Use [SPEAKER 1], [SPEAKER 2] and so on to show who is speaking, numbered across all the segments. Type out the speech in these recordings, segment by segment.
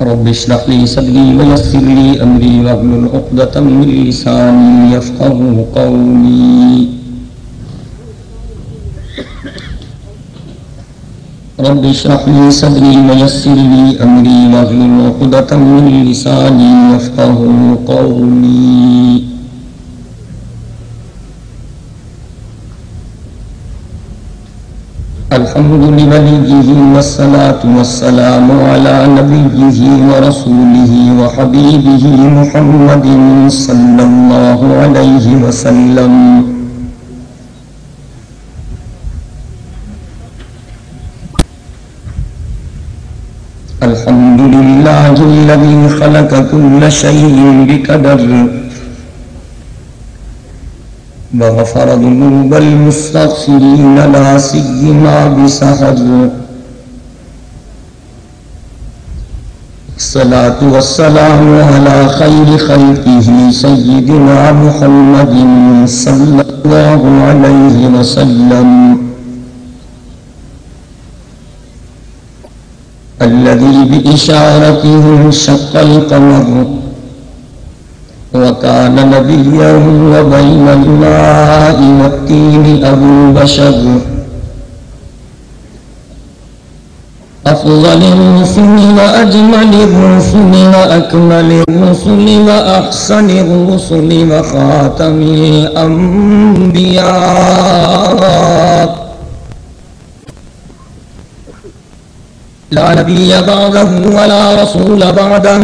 [SPEAKER 1] رب اشرح لي صدري ويسر لي أمري واحلل عقدة من لساني يفقهوا قولي. رب اشرح لي صدري ويسر لي أمري واحلل عقدة من لساني يفقهوا قولي. الحمد لوليه والصلاة والسلام على نبيه ورسوله وحبيبه محمد صلى الله عليه وسلم. الحمد لله الذي خلق كل شيء بقدر وغفر ذنوب المستغفرين لا سيما بسهر. الصلاة والسلام على خير خلقه سيدنا محمد صلى الله عليه وسلم الذي بإشارته انشق القمر وكان نبيا وبين الماء والتين أبو بشر. أفضل الرسل وأجمل الرسل وأكمل الرسل وأحسن الرسل وخاتم الأنبياء لا نبي بعده ولا رسول بعده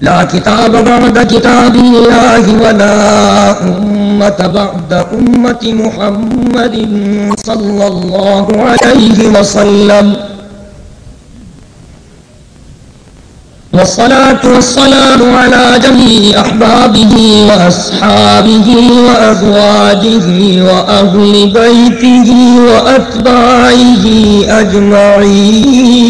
[SPEAKER 1] لا كتاب بعد كتاب الله ولا أمة بعد أمة محمد صلى الله عليه وسلم. والصلاة والسلام على جميع أحبابه وأصحابه وأزواجه وأهل بيته وأتباعه أجمعين.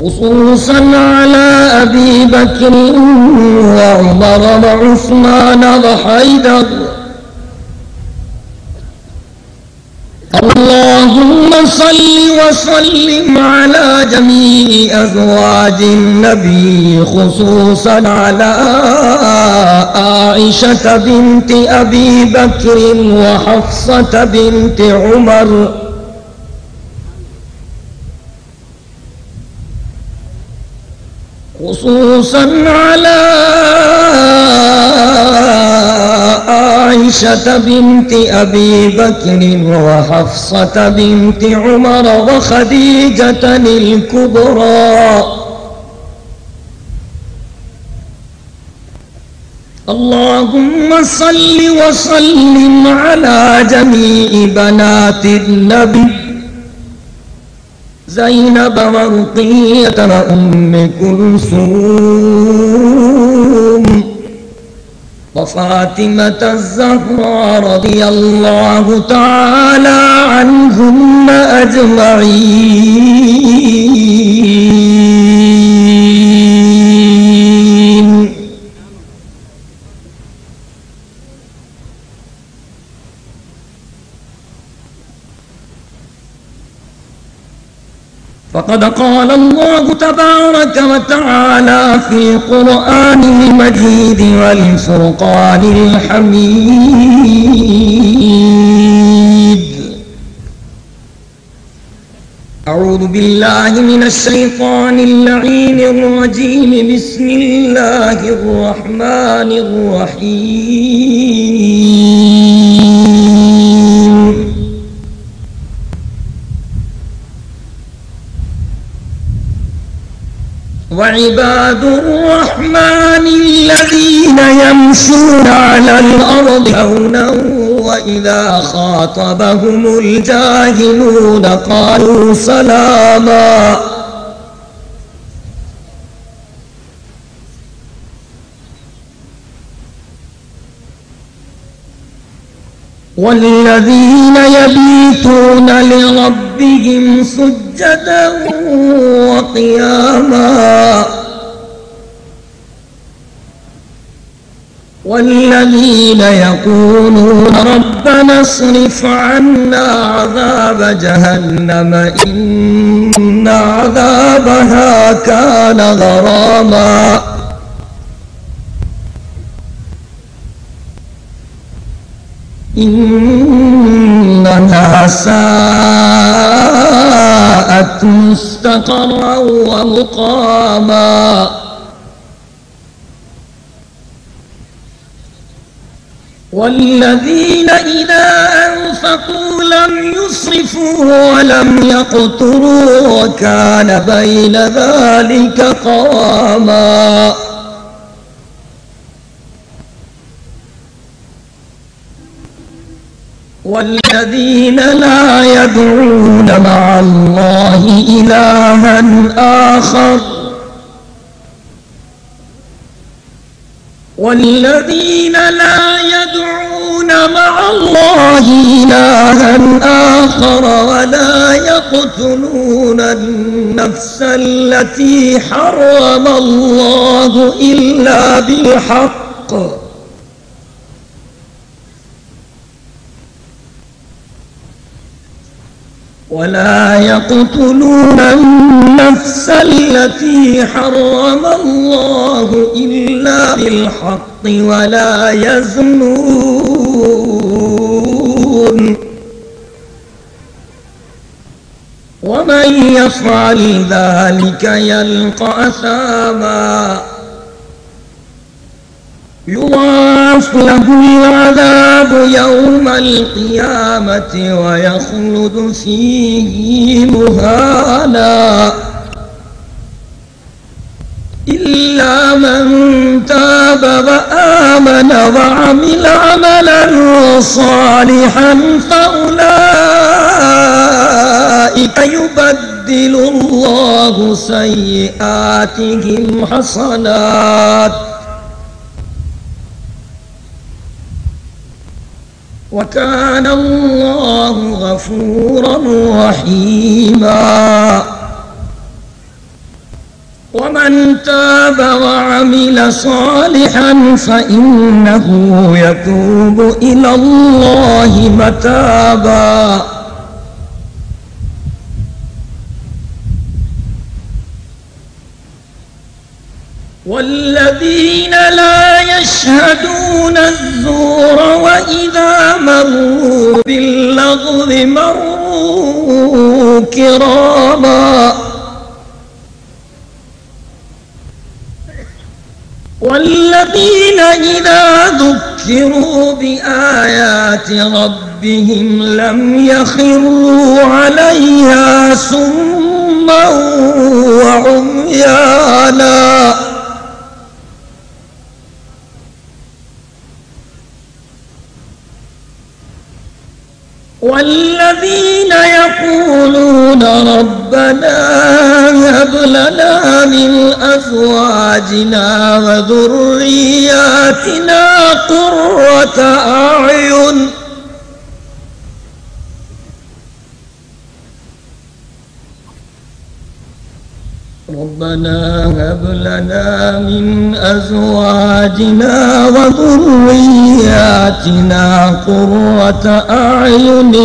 [SPEAKER 1] خصوصا على أبي بكر وعمر وعثمان وحيدر. اللهم صل وسلم على جميع أزواج النبي خصوصا على عائشة بنت أبي بكر وحفصة بنت عمر خصوصا على عائشة بنت أبي بكر وحفصة بنت عمر وخديجة الكبرى. اللهم صل وسلم على جميع بنات النبي زينب ورقية وأم كلثوم وفاطمة الزهراء رضي الله تعالى عنهم أجمعين. فقد قال الله تبارك وتعالى في القرآن المجيد والفرقان الحميد. أعوذ بالله من الشيطان اللعين الرجيم. بسم الله الرحمن الرحيم. وعباد الرحمن الذين يمشون على الأرض هونا وإذا خاطبهم الجاهلون قالوا سلاما. والذين يبيتون لربهم سجدا وقياما والذين يقولون ربنا اصرف عنا عذاب جهنم إن عذابها كان غراما إنها ساءت مستقرا ومقاما والذين إذا أنفقوا لم يسرفوا ولم يقتروا وكان بين ذلك قواما والذين لا يدعون مع الله إلها آخر والذين لا يدعون مع الله إلها آخر ولا يقتلون النفس التي حرم الله إلا بالحق ولا يقتلون النفس التي حرم الله إلا بالحق ولا يزنون ومن يفعل ذلك يلقى أثاما يضاعف له العذاب يوم القيامة ويخلد فيه مهانا إلا من تاب وآمن وعمل عملا صالحا فأولئك يبدل الله سيئاتهم حسنات وكان الله غفورا رحيما ومن تاب وعمل صالحا فإنه يتوب إلى الله متابا والذين لا يشهدون الزور وإذا مروا باللغو مروا كراما والذين إذا ذكروا بآيات ربهم لم يخروا عليها صما وعميانا والذين يقولون ربنا هب لنا من أزواجنا وذرياتنا قرة أعين ربنا هب لنا من أزواجنا وذرياتنا قرة أعين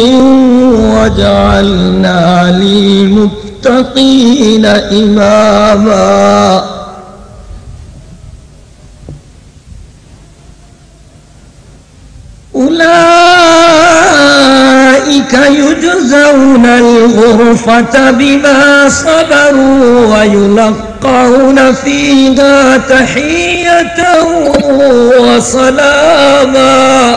[SPEAKER 1] واجعلنا للمتقين إماما أولئك يجزون الغرفة بما صبروا ويلقون فيها تحية وسلاما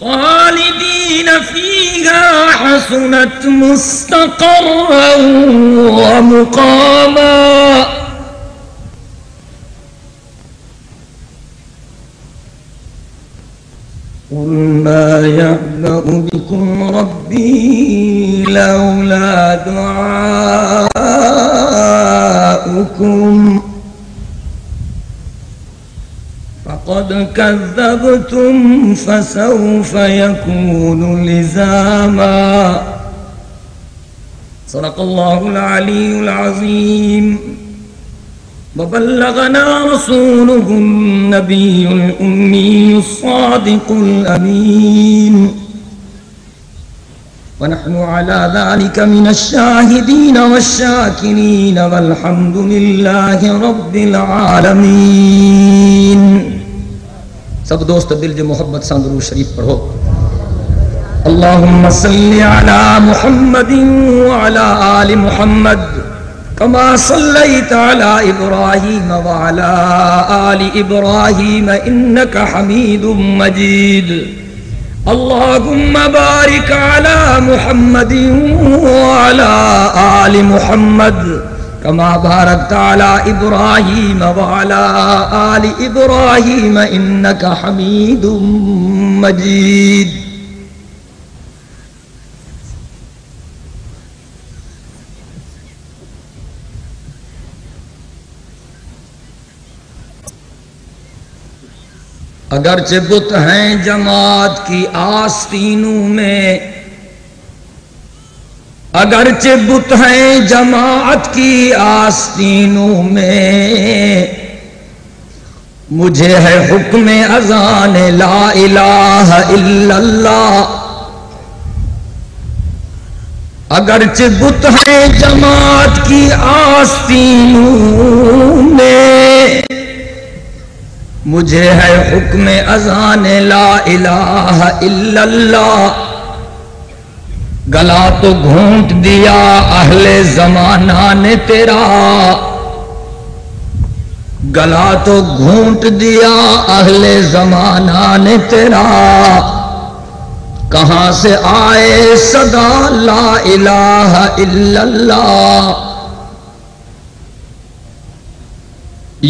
[SPEAKER 1] خالدين فيها حسنت مستقرا ومقاما قل ما يعبأ بكم ربي لولا دعاؤكم فقد كذبتم فسوف يكون لزاما صدق الله العلي العظيم وبلغنا رسوله النبي الأمي الصادق الأمين ونحن على ذلك من الشاهدين والشاكرين والحمد لله رب العالمين. سب دوست دل جو محبت سے درود شریف پڑھو. اللهم صل على محمد وعلى آل محمد كما صليت على إبراهيم وعلى آل إبراهيم إنك حميد مجيد. اللهم بارك على محمد وعلى آل محمد كما باركت على إبراهيم وعلى آل إبراهيم إنك حميد مجيد. اگرچہ بت ہیں جماعت کی آستینوں میں، اگرچہ بت ہیں جماعت کی آستینوں میں، مجھے ہے حکم اذان لا الہ الا اللہ. اگرچہ بت ہیں جماعت کی آستینوں میں، مجھے ہے حکم اذان لا الہ الا اللہ. گلا تو گھونٹ دیا اہل زمانہ نے تیرا، گلا تو گھونٹ دیا اہل زمانہ نے تیرا. کہاں سے آئے صدا لا الہ الا اللہ.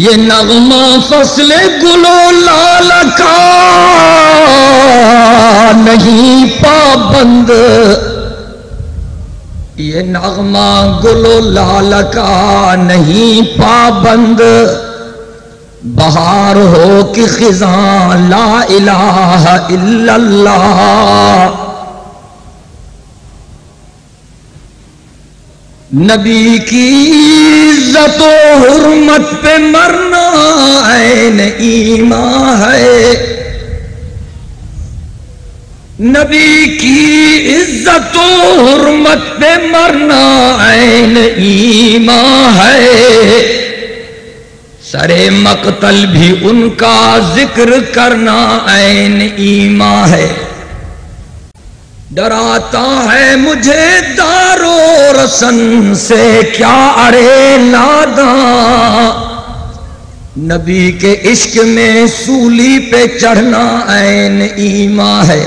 [SPEAKER 1] یہ نغمہ فصل گل و لال کا نہیں پابند، یہ نغمہ گل و لال کا نہیں پابند. بہار ہو کہ خزاں لا الہ الا اللہ. نبی کی عزت و حرمت پہ مرنا عین ایمان ہے. نبی کی عزت و حرمت پہ مرنا عین ایمان ہے. سرے مقتل بھی ان کا ذکر کرنا عین ایمان ہے. ڈراتا ہے مجھے دار و رسن سے کیا ارے ناداں. نبی کے عشق میں سولی پہ چڑھنا عین ایمان ہے.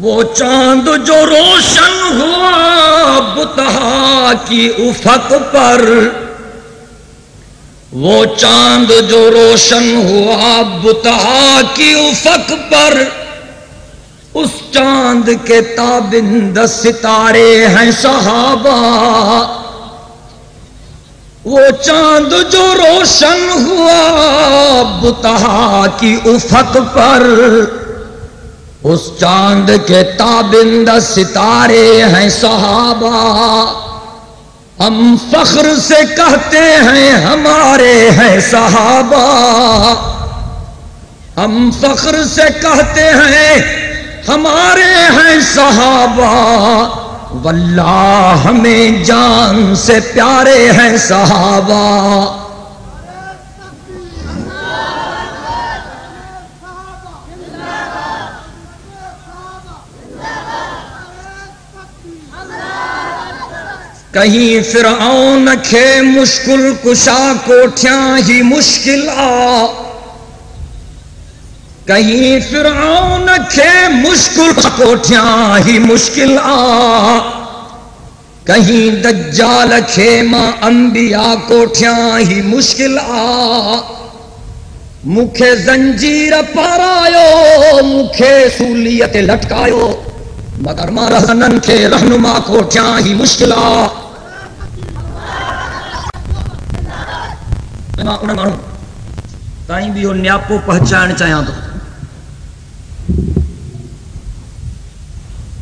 [SPEAKER 1] وہ چاند جو روشن ہوا بطحا کی افق پر، وہ چاند جو روشن ہوا بطحا کی افق پر، اس چاند کے تابند ستارے ہیں صحابہ. وہ چاند جو روشن ہوا بطحا کی افق پر، اس چاند کے تابند ستارے ہیں صحابہ. ہم فخر سے کہتے ہیں ہمارے ہیں صحابہ، ہم فخر سے کہتے ہیں ہمارے ہیں صحابہ. واللہ ہمیں جان سے پیارے ہیں صحابہ. کہیں فرعون کھے مشکل کشا کوٹھیاں ہی مشکل آ، کہیں فرعون کھے مشکل کوٹھیاں ہی مشکل آ، کہیں دجال کھے ماں انبیاء کوٹھیاں ہی مشکل آ. مکھے زنجیر پارایو مکھے سولیت لٹکایو، مگر ماں رہنن کے رہنما کوٹھیاں ہی مشکل آ. انہیں مانو تائیں بھی وہ نیاپو پہچان چاہیاں تو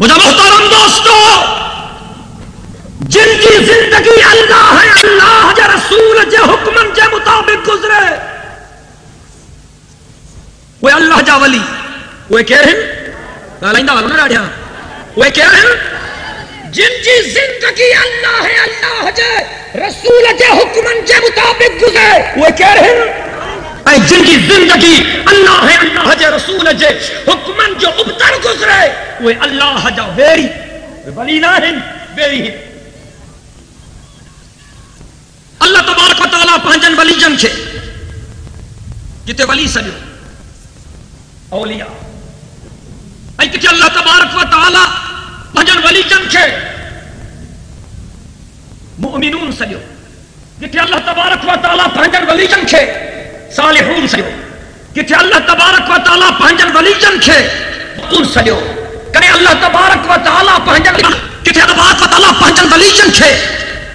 [SPEAKER 1] مجھے محترم دوستو، جن کی زندگی اللہ ہے، اللہ جا رسول جے حکمن جے مطابق گزرے، وہ اللہ جا ولی، وہ کہہ رہے ہیں لائندہ والوں نے راڑیا، وہ کہہ رہے ہیں جن کی زندگی اللہ ہے، اللہ جے رسول جے حکمن جے مطابق گزرے، وہ کہہ رہے ہیں اے جن کی زندگی اللہ ہے، اللہ جے رسول جے حکمن جو ابتر گزرے، وہ اللہ جا ویری ولی نہ ہیں، ویری ہیں۔ اللہ تبارک و تعالیٰ پہنجن ولی جن کے جتے ولی سجو اولیاء اے کہ اللہ تبارک و تعالیٰ پہنجن ولی جن کے مؤمنون سجو، کہ اللہ تبارک و تعالیٰ پہنجن ولی جن کے صالحون سجو، کہ اللہ تبارک و تعالیٰ پہنجن ولی جن کے مؤمنون سجو، کہ اللہ تبارک و تعالیٰ پہنجن، کہ اللہ تبارک و تعالیٰ پہنجن ولی جن کے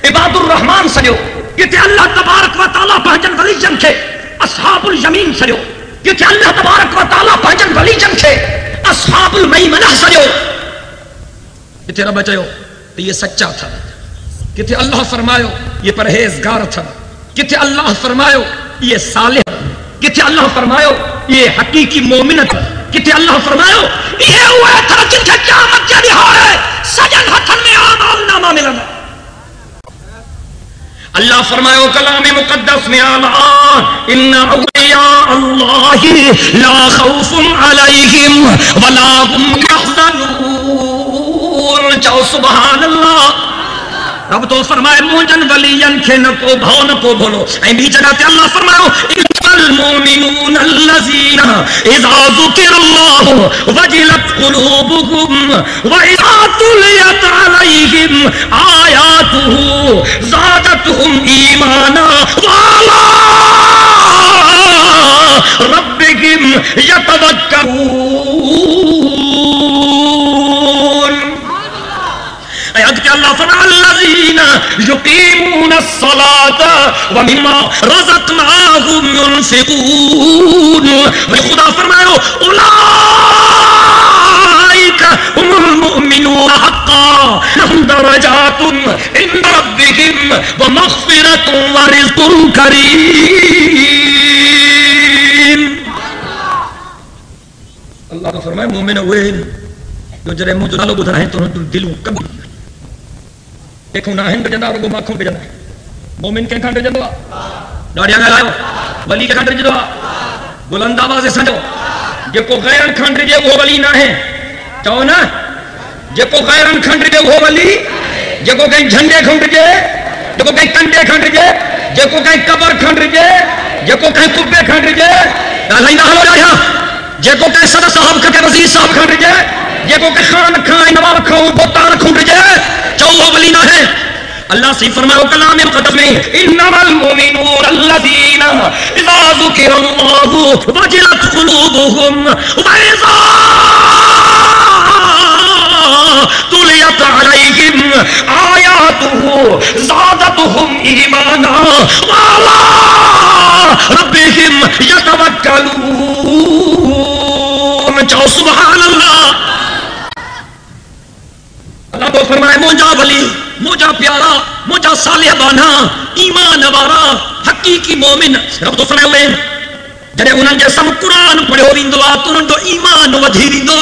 [SPEAKER 1] عباد الرحمن سجو، کہ اللہ تبارک و تعالیٰ پہنجن ولی جن کے اصحاب الیمین سجو، کہ اللہ تبارک و تعالیٰ پہنجن ولی جن کے اصحاب المیمنہ سجو، کہ رب چاہو یہ سچا تھا، کہ اللہ فرمایو یہ پرہیزگار تھا، کہ اللہ فرمایو یہ صالح، کہ اللہ فرمایو یہ حقیقی مومن تھا، کہ اللہ فرمایو یہ ہوئے تھا جن کے قیامت کے دہاڑے سجن ہتھن میں اعمال نامہ ملنا۔ اللہ فرمایو کلام مقدس میں آلان ان اولیاء اللہ لا خوف علیہم ولا هم یحزنون۔ چاہو سبحان اللہ۔ رب تو فرمائے موجن ولیین کے نہ کو بھاؤ نہ کو بھولو، اے بھی جگہ تے اللہ فرمایو المؤمنون الذين اذا ذكر الله وجلت قلوبهم واذا تليت عليهم آياته زادتهم ايمانا وعلى ربهم يتوكلون۔ اللہ فرمائے الذین یقیمون الصلاة ومما رزقناہم ينفقون، خدا فرمائے اولئک هم المؤمنون حقا لهم درجات عند ربهم ومغفرۃ ورزق کریم۔ اللہ تو فرمائے مومن ہوئے جو جرے مجھے نالو بدھا ہے تو دلوں کبھی دیکھو نہ ہند جندا اور گماکھوں پہ جندا مومن کے کھانڈ جندوا ڈاڑیا گا لائیو ولی کے کھانڈ جندوا بلند آواز سنجو جے کو غیرن کھانڈ جے وہ ولی نہ ہے چاہو نا جے کو غیرن کھانڈ جے وہ ولی جے کو کہیں جھنڈے کھانڈ جے جے کو کہیں کنڈے کھانڈ جے جے کو کہیں قبر کھانڈ جے جے کو کہیں کبے کھانڈ جے لائی نہ ہلو جایا جے کو کہیں صدر صاحب کے وزیر صاحب کھانڈ جے جے کو کہیں خان کھائیں نواب کھاؤں بوتان کھانڈ جے وہ ولی نہ ہے۔ اللہ سے فرمایا کلام مقدس میں انما المؤمنون الذين اذا ذكر الله وجلت قلوبهم واذا تليت عليهم آياته زادتهم ایمانا وعلى ربهم يتوكلون۔ چاہو سبحان اللہ۔ اللہ تو فرمائے موجہ ولی، موجہ پیارا، موجہ صالح بانا، ایمان وارا، حقیقی مومن۔ رب تو فرمائے جڑے انہاں جے سم قرآن پڑھو ویندو آ تو انہاں جو ایمان ودھی ویندو آ۔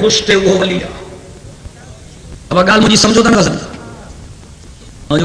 [SPEAKER 1] خوش تے وہ ولی آ۔ اب گال مجھے سمجھو تھا نہ سمجھو، اور جو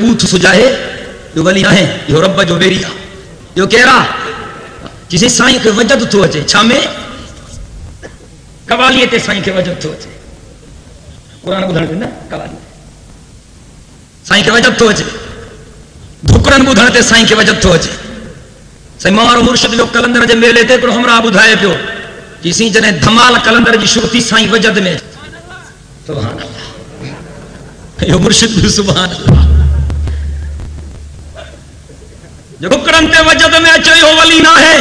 [SPEAKER 1] بوتھ سجائے جو ولی نہ ہے، یہ رب جو ویری آ۔ جو کہہ رہا جسے سائیں کے وجد تو اچھے چھا میں قوالی تے سائیں کے وجد تو اچھے قرآن بدھن دینا قوالی سائیں کے وجد تو اچھے دھکرن بدھن تے سائیں کے وجد تو اچھے سائیں مارو مرشد جو کلندر جے میلے تے پر ہمراہ بدھائے پیو جسی جنہیں دھمال کلندر جی شروعی سائیں وجد میں سبحان اللہ یہ مرشد بھی سبحان اللہ جو دھکرن تے وجد میں اچھے یہ ولی نہ ہے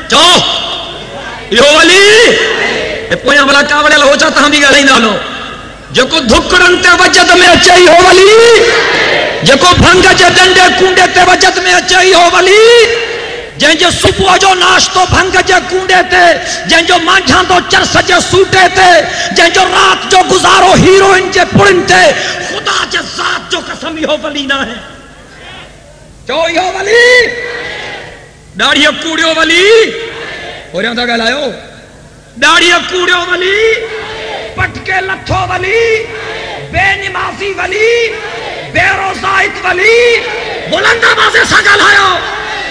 [SPEAKER 1] چاہو یہ ولی پویا بلا کاوڑے لہو چاہتا ہم بھی گا لیں نالو جو کو دھکرن تے وجد میں اچھے یہ ولی جو کو بھنگ جے ڈنڈے کنڈے تے وجد میں اچھے یہ ولی جن جو صبح جو ناشتو بھنگ جے کونڈے تے، جن جو مانجھان تو چرس جے سوٹے تے، جن جو رات جو گزارو ہیروئن جے پڑن تے، خدا جے ذات جو قسم یہ ولی نہ ہے جو یہ ولی داڑھی کوڑیو ولی ہو رہا تھا گلایو داڑھی کوڑیو ولی پٹکے لتھو ولی بے نمازی ولی بے روزائت ولی بلند آوازے سا گلایو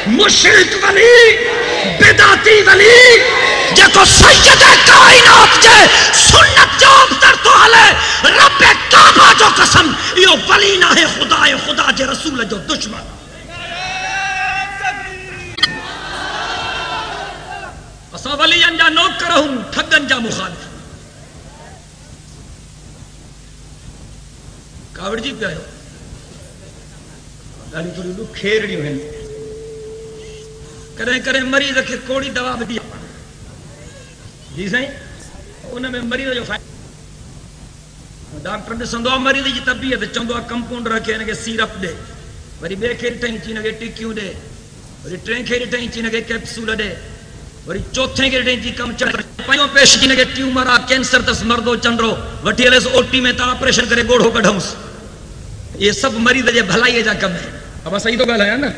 [SPEAKER 1] مشرک ولی بدعتی ولی جے کو سید کائنات جے سنت جو ابتر تو حلے رب کعبہ جو قسم یہ ولی نہ ہے خدا جے رسول جو دشمن اسا ولی انجا نوک کرہوں ٹھگن جا مخالف کاوڑ جی پہ آئے گالی تھوڑی لوگ کھیرڑی ہوئے کریں مریض کے کوڑی دوا بھی دیا جی سائیں انہیں میں مریض جو فائد ڈاکٹر نے سندھوا مریض جی طبیعت چندوا کمپاؤنڈ رکھے انہیں سیرپ دے وری بے کھیری ٹائیں چینہ کے ٹکیوں دے وری ٹرین کھیری ٹائیں چینہ کے کیپسول دے وری چوتھیں کے ٹائیں چی کم چل پائیوں پیش چینہ کے ٹیومر آ کینسر تس مردو چندرو وٹی علیہ اوٹی میں تا آپریشن کرے گوڑ ہو کڑھاؤں یہ سب مریض جے بھلائی جا کم ہے اب صحیح تو گل ہے نا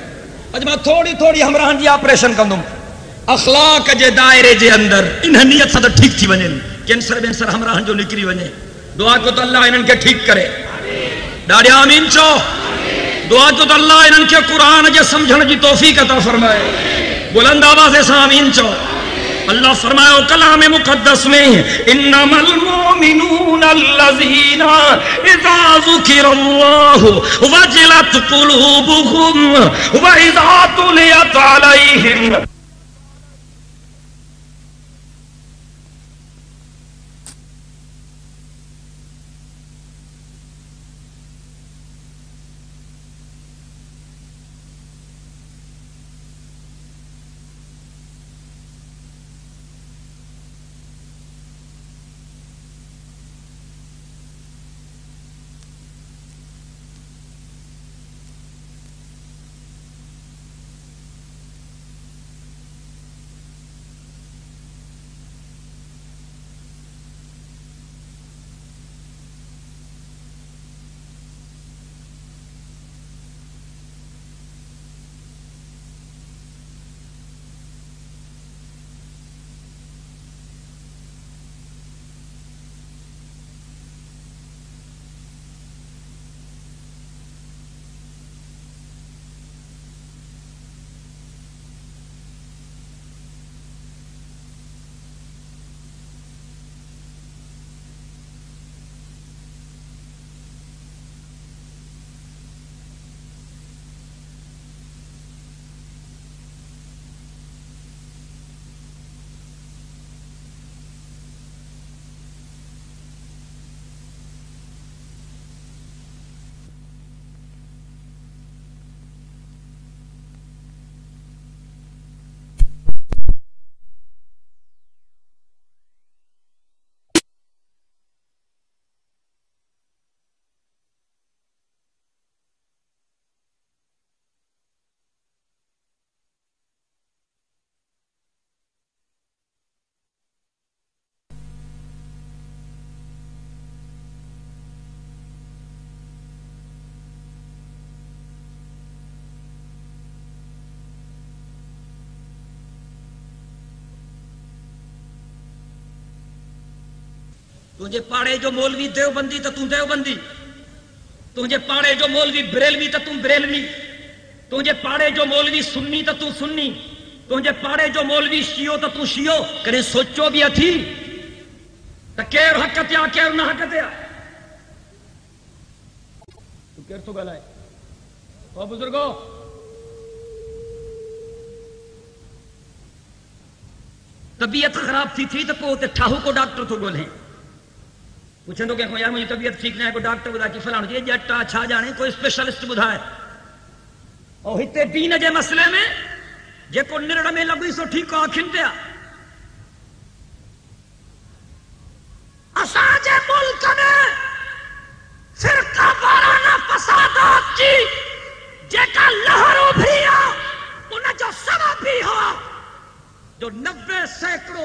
[SPEAKER 1] اج میں تھوڑی ہمراہن جی آپریشن کندم اخلاق جے دائرے جے اندر انہیں نیت سے ٹھیک تھی ونے کینسر بینسر ہمراہن جو نکری ونے دعا کو تو اللہ انہن کے ٹھیک کرے ڈاڑی آمین چو دعا کو تو اللہ انہن کے قرآن جے سمجھن جی توفیق عطا فرمائے بلند آواز سے آمین چو اللہ فرمایا کلام مقدس میں انما المؤمنون الذین اذا ذکر اللہ وجلت قلوبهم واذا تلیت علیہم تجھے پاڑے جو مولوی دیوبندی تو تم دیوبندی تجھے پاڑے جو مولوی بریلوی تو تم بریلوی تجھے پاڑے جو مولوی سنی تو تم سنی تجھے پاڑے جو مولوی شیعو تو تم شیعو کرے سوچو بھی اتھی تو کیر حق تیا کیر نہ حق تیا تو کیر تو گلائے او بزرگو طبیعت خراب تھی تو پوتے ٹھاہو کو ڈاکٹر تو گولیں پوچھیں تو کہ یار مجھے طبیعت ٹھیک نہیں ہے کوئی ڈاکٹر بدا کی فلاں یہ جٹا چھا جانے کوئی اسپیشلسٹ بدھائے اور ہتے دین جے مسئلے میں جے کو نرڑ میں لگوئی سو ٹھیک کو آکھن پیا اساجے ملک میں فرقہ وارانہ فسادات کی جے کا لہر ابھریا انہیں جو سبب بھی جو 90 سینکڑوں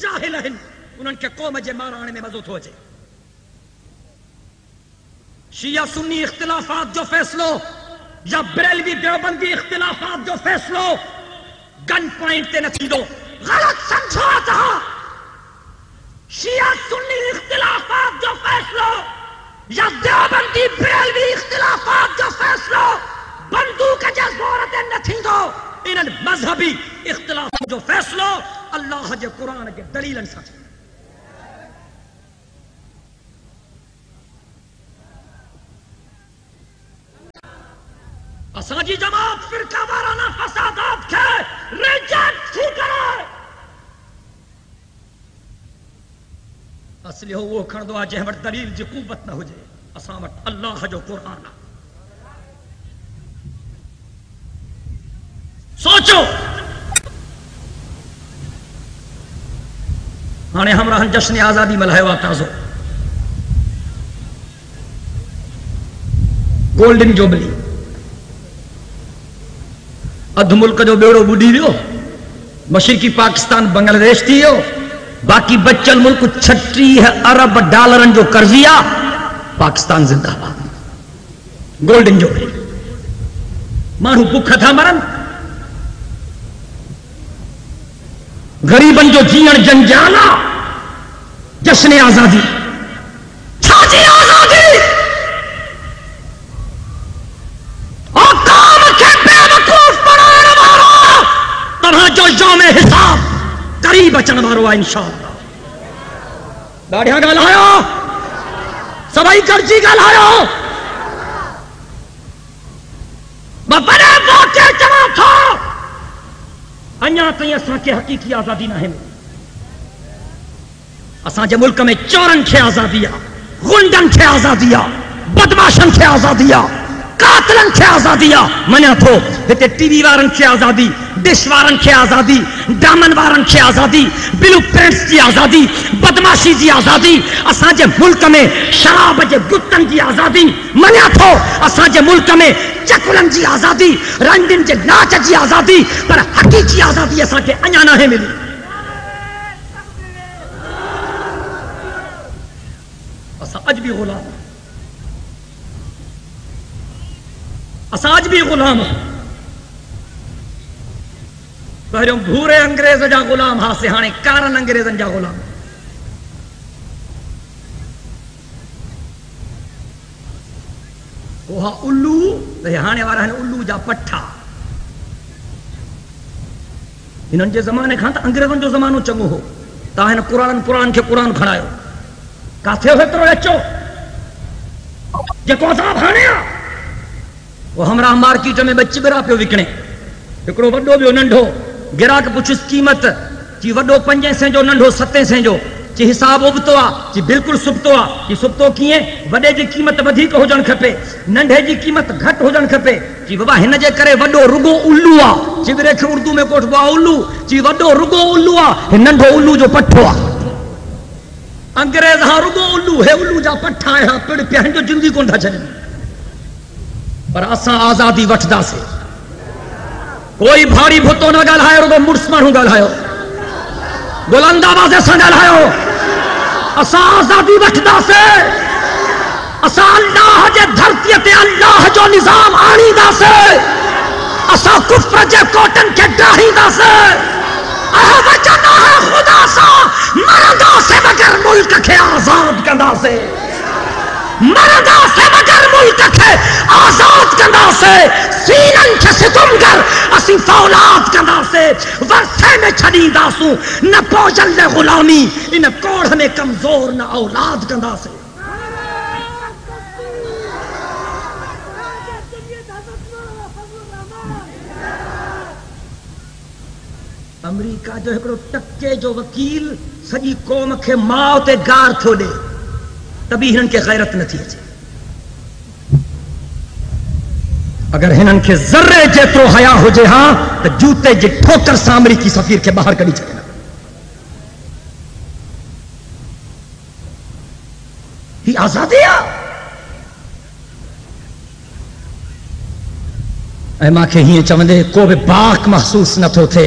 [SPEAKER 1] جاهل آهن انہن کي قوم جي مارڻ میں مزو ٿو اچي. شیعہ سنی اختلافات جو فیصلو یا بریلوی دیوبندی اختلافات جو فیصلو گن پوائنٹ تے نہ تھیندو. غلط سمجھو تا. شیعہ سنی اختلافات جو فیصلو یا دیوبندی بریلوی اختلافات جو فیصلو بندوق جا زور تے نہ تھیندو. انہن مذہبی اختلافات جو فیصلو اللہ جے قرآن جے دلیلن سان تھیندو. اساجی جماعت فرقہ وارانہ فسادات کے ریجیکٹ تھی کرے. اصلی ہو وہ کھڑدو آ جہاں وٹ دلیل جی قوت نہ ہو جائے. اساں وٹ اللہ جو قرآن. سوچو ہانے ہمراہن جشن آزادی ملائیو تازو گولڈن جوبلی ادھ ملک جو بیڑو بڑھی ویو. مشرقی پاکستان بنگلہ دیش تھی ہو. باقی بچل ملک 36 ارب ڈالرن جو قرضیا. پاکستان زندہ باد. Golden jubilee. مانو بکھ تھا مرن. غریبن جو جیئن جنجالا. جشن آزادی. چھاجی آزادی. جو یوم حساب قریب اچن وارو ہے انشاءاللہ. ڈاڑھیا ڳالهايو سبئی گرجي ڳالهايو. بپڑے واقع چواں تھا اñا تائیں اساں کے حقیقی آزادی نہ ہے. اساں جے ملک میں چورن کي آزادي آ, غنڈن کي آزادي آ, بدماشن کي آزادي آ, قاتلن کي آزادي آ. منیا تھو ہتے ٹی وی وارن کي آزادي, ڈش وارن کی آزادی, ڈامن وارن کی آزادی, بلو پرنٹس کی آزادی, بدماشی کی آزادی. اساں جے ملک میں شراب جے گتن کی آزادی. منیا تھو اساں جے ملک میں چکلن کی آزادی, رنڈن جے ناچ کی آزادی. پر حقیقی آزادی اساں کے اñا نہ ہے ملی. اساں اج بھی غلام. اساں اج بھی غلام. پہلوں بھورے انگریز جا غلام ہاسے ہانے کارن انگریزن جا غلام. وہا الو ہانے وارا ہیں الو جا پٹھا. انہن جے زمانے کھان تا انگریزن جو زمانو چنگو ہو. تا ہن قرآن کے قرآن کھڑایو. کاتھے ہوئے ترو اچو جے کو عذاب ہانے آ. وہ ہمراہ مارکیٹ میں بچی برا پیو وکنے. ہکڑو وڈو بیو ننڈھو گراک پوچھس قیمت چی وڈو 5 سیں جو ننڈھو 7 سیں جو. چی حساب ابتو آ چی بالکل سبتو آ. چی سبتو کیے وڈے جی قیمت ودھیک ہو جن کھپے, ننڈھے جی قیمت گھٹ ہو جن کھپے. چی بابا ہن جے کرے وڈو رگو الو آ. چی برے کھے اردو میں کوٹ با الو. چی وڈو رگو الو آ, ننڈھو الو جو پٹھو آ. انگریز ہاں رگو الو ہے, الو جا پٹھا ہے. پڑ پیان جو جلدی کون تھا چلے. پر اساں آزادی وٹھدا سے کوئی بھاری بھتو نہ ڳالهايو. رگو مرس ماڻهو ڳالهايو, بلند آوازے سان ڳالهايو. اساں آزادی وٹھدا سے. اساں اللہ جے دھرتی تے اللہ جو نظام آنیدا سے. اساں کفر جے کوٹن کے ڈاہیدا سے. اہ وچنا ہے خدا سا مردا سے مگر ملک کے آزاد کندا سے. مردا سے مگر ملک کے آزاد کندا سے. سینن کے ستم کر اسی فولاد کندا سے. ورثے میں چھڑیندا سوں نہ پوجل دے غلامی. ان کوڑ میں کمزور نہ اولاد کندا سے. امریکہ جو ہکڑو ٹکے جو وکیل سجی قوم کے ماں تے گار تھو دے تبھی ہنن کے غیرت نہ تھی اچے. اگر ہنن کے ذرے جیترو حیا ہو جے ہاں تو جوتے جے ٹھوکر سا امریکی سفیر کے باہر کڑی چھڑنا. ہی آزادی آ. اے ماں کے ہی چوندے کو بھی باک محسوس نہ تھو تھے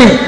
[SPEAKER 1] MA,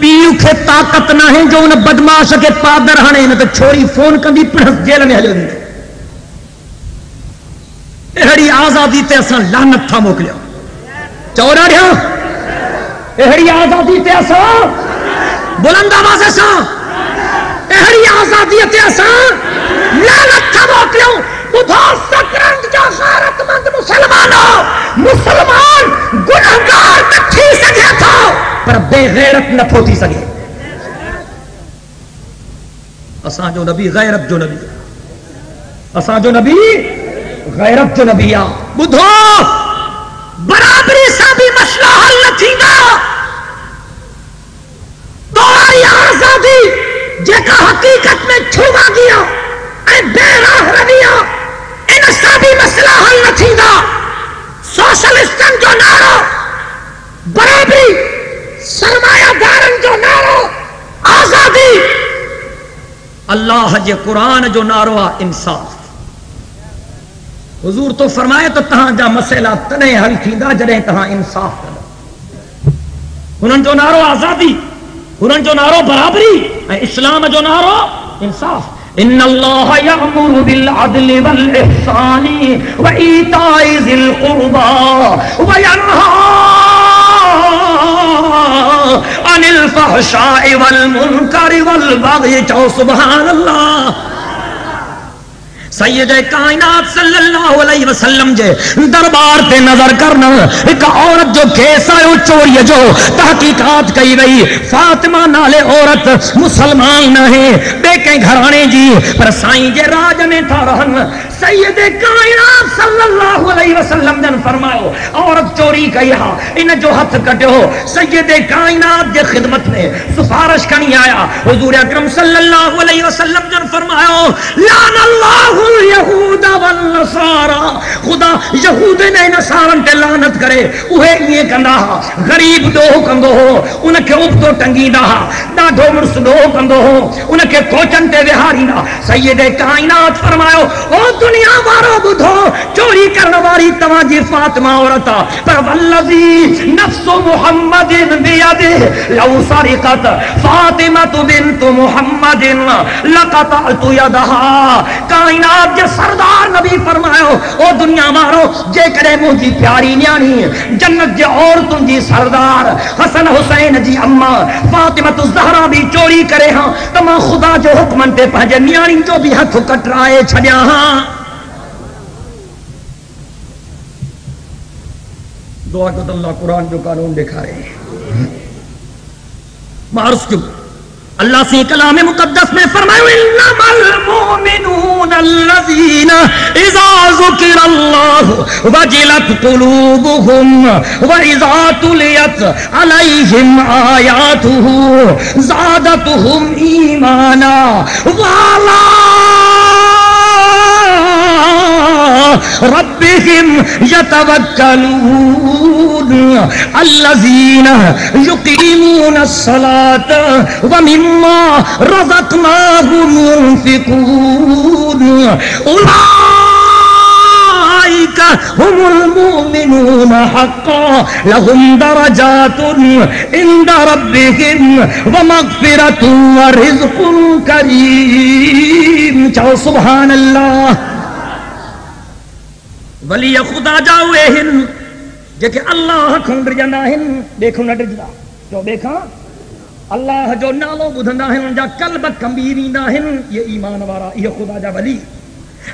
[SPEAKER 1] پیو کے طاقت نہ ہے جو ان بدماش کے پادر ہنے نہ تو چھوڑی فون کندی پڑھس جیل میں ہلو دی اہڑی آزادی تے اساں لعنت تھا موکلیا چورا رہا اہڑی آزادی تے اساں بلند آواز اساں اہڑی آزادی تے اساں لعنت تھا موکلیا ادھار سکرند جو غیرت مند مسلمان گنہگار نہ تھی سکے تھا پر بے غیرت نہ تھی سکے اساں جو نبی غیرت جو نبی اساں جو نبی غیرت جو نبی بدھو برابری سا بھی مسئلہ حل نہ تھی گا تو آزادی جے کا حقیقت میں چھوا گیا اے بے راہ رویہ ان سا بھی مسئلہ حل نہ تھی گا سوشلسٹن جو نعرہ برابری سرمایہ دارن جو نعرہ آزادی اللہ جے قرآن جو نعرہ انصاف حضور تو فرمائے تو تہاں جا مسئلہ تنے حل تھیندا جڑے تہاں انصاف کرو انہن جو نعرہ آزادی انہن جو نعرہ برابری اسلام جو نعرہ انصاف ان اللہ یأمر بالعدل والإحسان وإیتاء ذی القربى وینہی عن الفحشاء والمنکر والبغی سبحان اللہ سید کائنات صلی اللہ علیہ وسلم جے دربار تے نظر کرنا ایک عورت جو کیس آئے چوری جو تحقیقات کئی رہی فاطمہ نالے عورت مسلمان نہ ہے بے کے گھرانے جی پر سائیں جے راج نے تھا رہن سید کائنات صلی اللہ علیہ وسلم جن فرماؤ عورت چوری کئی ہا ان جو ہتھ کٹو سید کائنات جے خدمت میں سفارش کنی آیا حضور اکرم صلی اللہ علیہ وسلم جن فرماؤ لعن اللہ یہود والنصارى خدا یہود نے نصارن تے لعنت کرے اوہے یہ کندا غریب دو کندو ہو ان کے اوپ تو ٹنگی دا ڈاڈو مرس دو کندو ہو ان کے کوچن تے وہاری دا سید کائنات فرماؤ او دنیا وارو بدھو چوری کرنے والی تواجی فاطمہ عورتا پر والذی نفس محمد بیدہ لو سرقت فاطمہ بنت محمد لقطعت یدہا کائنات جے سردار نبی فرماؤ او دنیا مارو جے کرے مجھے پیاری نیانی جنت جے عورتوں جی سردار حسن حسین جی اماں فاطمہ الزہرا بھی چوری کرے ہاں تمام خدا جو حکمن تے پہنجے نیانی جو بھی ہتھ کٹرائے چھڑیا ہاں دعا کو اللہ قرآن جو قانون دکھا رہے ہیں معرض کیوں اللہ سے کلام مقدس میں فرمایا انما المؤمنون الذين اذا ذكر الله وجلت قلوبهم واذا تليت عليهم آياته زادتهم ايمانا وعلى ربهم يتوكلون الذين يقيمون الصلاة ومما رزقناهم ينفقون أولئك هم المؤمنون حقا لهم درجات عند ربهم ومغفرة ورزق كريم سبحان اللہ ولی خدا جاؤے ہن جے کہ اللہ کھنڈر جانا ہن دیکھو نہ ڈجدا جو دیکھا اللہ جو نالو بدھندا ہن جا قلب کمبیریندا ہن یہ ایمان وارا یہ خدا جا ولی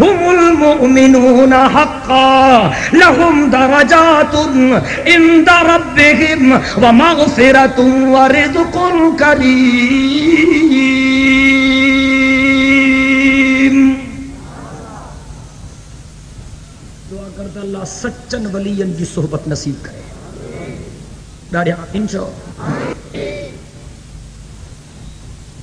[SPEAKER 1] هم المؤمنون حقا لهم درجات عند ربهم ومغفرة ورزق كريم دعا کرتا اللہ سچن ولین کی صحبت نصیب کرے داڑیا انشاءاللہ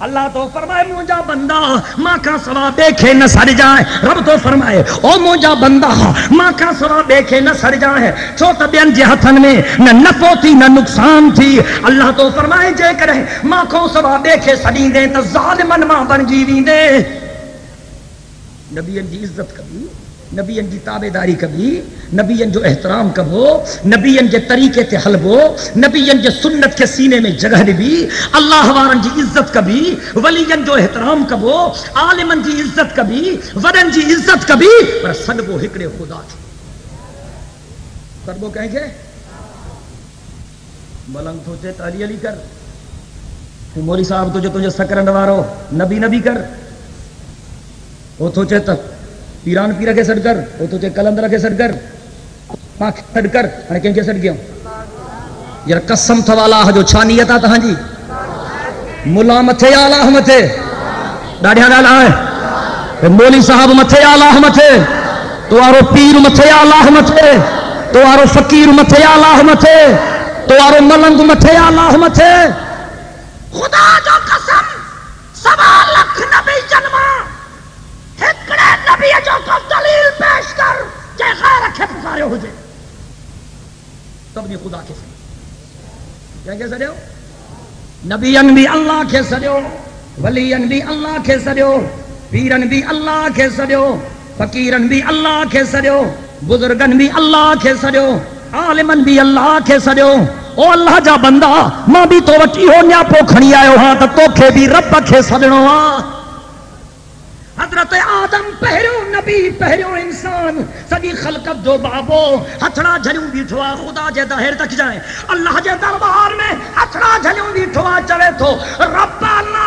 [SPEAKER 1] اللہ تو فرمائے مجھا بندہ ماں کا سوا دیکھے نہ سڑ جائے. رب تو فرمائے او مجھا بندہ ماں کا سوا دیکھے نہ سڑ جائے. چھو تو بین جے ہتھن میں نہ نفع تھی نہ نقصان تھی. اللہ تو فرمائے جے کرے ماں کو سوا دیکھے سڑیں دے تو ظالمن ماں بن جیویں دے. نبیین جی عزت کبھی، نبیین جی تابعداری کبھی، نبیین جو احترام کبو، نبیین جے طریقے تے حلبو، نبیین جے سنت کے سینے میں جگہ بھی، اللہ وارن جی عزت کبھی، ولیین جو احترام کبو، عالمن جی عزت کبھی، ورن جی عزت کبھی، پر سنبو ہکڑے خدا تھی. سنبو کہیں گے ملنگ تو چے علی علی کر، موری صاحب تو جو تجھے سکرن وارو نبی نبی کر، وہ تو چے تک پیران پیرا کے سڑ کر، وہ تو چے کلندرہ کے سڑ کر، پاک سڑ کر، انہیں کہیں کے سڑ گیا یار قسم تھوالا جو چھانیتا تھا جی ملا متھے آلہ متھے ڈاڑھیا ڈالا ہے مولی صاحب متھے آلہ متھے تو آرو پیر متھے آلہ متھے تو آرو فقیر متھے آلہ متھے تو آرو ملنگ متھے آلہ متھے. خدا جو قسم 1.25 لاکھ نبی جنما ہکڑے نبی جو کو دلیل پیش کر کہ غیر رکھے پکارے ہو جائے تب نہیں خدا کے سڑے. کیا کہ سڑے ہو؟ نبیان بھی اللہ کے سڑے ہو، ولیان بھی اللہ کے سڑے ہو، پیرن بھی اللہ کے سڑے ہو، فقیرن بھی اللہ کے سڑے ہو، بزرگن بھی اللہ کے سڑے ہو، عالمن بھی اللہ کے سڑے ہو. او اللہ جا بندہ ماں بھی تو وٹی ہو نیا پو کھڑی آئے ہو ہاں تو توکھے بھی رب کے سڑنو ہاں. حضرت آدم پہریوں نبی پہریوں انسان سبھی خلقت جو بابو ہتھڑا جھلیوں بیٹھوا خدا جے دہر تک جائیں اللہ جے دربار میں ہتھڑا جھلیوں بیٹھوا چلے تو ربنا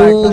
[SPEAKER 2] 2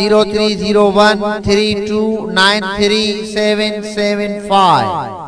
[SPEAKER 2] 030132933775.